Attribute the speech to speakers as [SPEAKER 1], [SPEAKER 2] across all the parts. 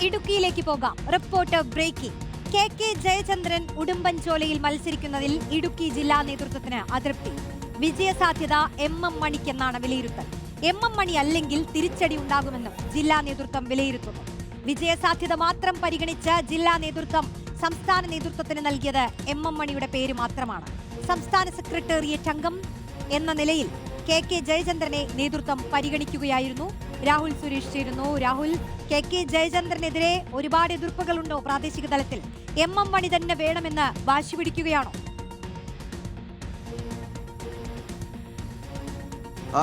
[SPEAKER 1] ഇടുക്കിയിലേക്ക് പോകാം. Reporter breaking. K Jayachandran ഉടുമ്പൻചോലയിൽ മത്സരിക്കുന്നതിൽ ഇടുക്കി ജില്ലാ നേതൃത്വത്തിന് അതൃപ്തി. വിജയസാധ്യത എം മണിക്കെന്നാണ് വിലയിരുത്തൽ. എം മണി അല്ലെങ്കിൽ തിരിച്ചടി ഉണ്ടാകുമെന്നും ജില്ലാ നേതൃത്വം വിലയിരുത്തുന്നു. വിജയസാധ്യത മാത്രം പരിഗണിച്ച് ജില്ലാ നേതൃത്വം സംസ്ഥാന നേതൃത്വത്തിന് നൽകിയത് എം മണിയുടെ പേര് മാത്രമാണ്. സംസ്ഥാന സെക്രട്ടേറിയറ്റ് അംഗം എന്ന നിലയിൽ കെ ജയചന്ദ്രനെ നേതൃത്വം പരിഗണിക്കുകയായിരുന്നു. രാഹുൽ സുരേഷ് ചേരുന്നു. രാഹുൽ, കെ ജയചന്ദ്രനെതിരെ ഒരുപാട് എതിർപ്പുകളുണ്ടോ പ്രാദേശിക തലത്തിൽ? എം മണി തന്നെ വേണമെന്ന് വാശി പിടിക്കുകയാണോ?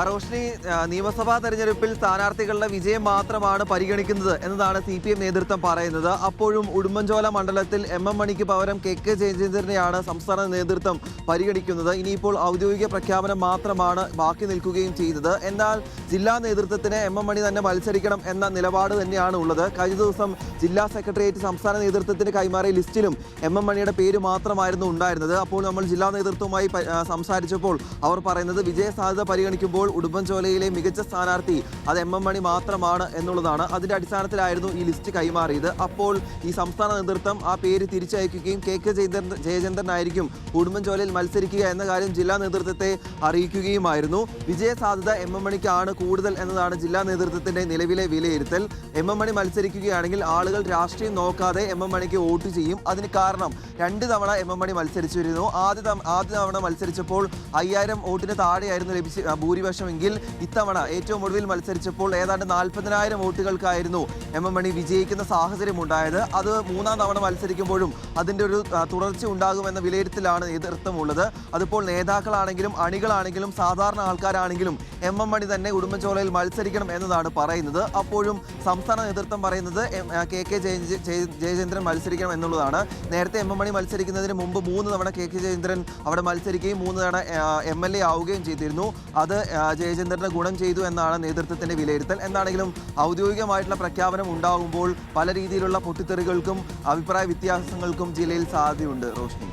[SPEAKER 2] റോഷ്നി, നിയമസഭാ തെരഞ്ഞെടുപ്പിൽ സ്ഥാനാർത്ഥികളുടെ വിജയം മാത്രമാണ് പരിഗണിക്കുന്നത് എന്നതാണ് CPM നേതൃത്വം പറയുന്നത്. അപ്പോഴും ഉടുമ്പൻചോല മണ്ഡലത്തിൽ എം മണിക്ക് പകരം കെ ജയചന്ദ്രനെയാണ് സംസ്ഥാന നേതൃത്വം പരിഗണിക്കുന്നത്. ഇനിയിപ്പോൾ ഔദ്യോഗിക പ്രഖ്യാപനം മാത്രമാണ് ബാക്കി നിൽക്കുകയും ചെയ്തത്. എന്നാൽ ജില്ലാ നേതൃത്വത്തിന് എം മണി തന്നെ മത്സരിക്കണം എന്ന നിലപാട് തന്നെയാണ് ഉള്ളത്. കഴിഞ്ഞ ദിവസം ജില്ലാ സെക്രട്ടേറിയറ്റ് സംസ്ഥാന നേതൃത്വത്തിന് കൈമാറിയ ലിസ്റ്റിലും എം മണിയുടെ പേര് മാത്രമായിരുന്നു ഉണ്ടായിരുന്നത്. അപ്പോൾ നമ്മൾ ജില്ലാ നേതൃത്വവുമായി സംസാരിച്ചപ്പോൾ അവർ പറയുന്നത് വിജയസാധ്യത പരിഗണിക്കുമ്പോൾ ഉടുമ്പൻചോലയിലെ മികച്ച സ്ഥാനാർത്ഥി അത് എം മണി മാത്രമാണ് എന്നുള്ളതാണ്. അതിന്റെ അടിസ്ഥാനത്തിലായിരുന്നു ഈ ലിസ്റ്റ് കൈമാറിയത്. അപ്പോൾ ഈ സംസ്ഥാന നേതൃത്വം ആ പേര് തിരിച്ചയക്കുകയും കെ ജയചന്ദ്രനായിരിക്കും ഉടുമ്പൻചോലയിൽ മത്സരിക്കുക എന്ന കാര്യം ജില്ലാ നേതൃത്വത്തെ അറിയിക്കുകയുമായിരുന്നു. വിജയസാധ്യത എം മണിക്കാണ് കൂടുതൽ എന്നതാണ് ജില്ലാ നേതൃത്വത്തിന്റെ നിലവിലെ വിലയിരുത്തൽ. എം മണി മത്സരിക്കുകയാണെങ്കിൽ ആളുകൾ രാഷ്ട്രീയം നോക്കാതെ എം മണിക്ക് വോട്ട് ചെയ്യും. അതിന് കാരണം 2 തവണ എം മണി മത്സരിച്ചിരുന്നു. ആദ്യ തവണ മത്സരിച്ചപ്പോൾ 5000 വോട്ടിന് താഴെയായിരുന്നു ലഭിച്ച ഭൂരിപക്ഷമെങ്കിൽ ഇത്തവണ ഏറ്റവും ഒടുവിൽ മത്സരിച്ചപ്പോൾ ഏതാണ്ട് 40,000 വോട്ടുകൾക്കായിരുന്നു എം മണി വിജയിക്കുന്ന സാഹചര്യം ഉണ്ടായത്. അത് 3ാം തവണ മത്സരിക്കുമ്പോഴും അതിൻ്റെ ഒരു തുടർച്ച ഉണ്ടാകുമെന്ന വിലയിരുത്തലാണ് നേതൃത്വമുള്ളത്. അതിപ്പോൾ നേതാക്കളാണെങ്കിലും അണികളാണെങ്കിലും സാധാരണ ആൾക്കാരാണെങ്കിലും എം മണി തന്നെ ഉടുമ്പൻചോലയിൽ മത്സരിക്കണം എന്നതാണ് പറയുന്നത്. അപ്പോഴും സംസ്ഥാന നേതൃത്വം പറയുന്നത് കെ ജയചന്ദ്രൻ മത്സരിക്കണം എന്നുള്ളതാണ്. നേരത്തെ എം മണി മത്സരിക്കുന്നതിന് മുമ്പ് 3 തവണ കെ ജയചന്ദ്രൻ അവിടെ മത്സരിക്കുകയും 3 തവണ MLA ആവുകയും ചെയ്തിരുന്നു. അത് ജയചന്ദ്രന് ഗുണം ചെയ്തു എന്നാണ് നേതൃത്വത്തിന്റെ വിലയിരുത്തൽ. എന്താണെങ്കിലും ഔദ്യോഗികമായിട്ടുള്ള പ്രഖ്യാപനം ഉണ്ടാകുമ്പോൾ പല രീതിയിലുള്ള പൊട്ടിത്തെറികൾക്കും അഭിപ്രായ വ്യത്യാസങ്ങൾക്കും ജില്ലയിൽ സാധ്യതയുണ്ട്. റോഷ്നി.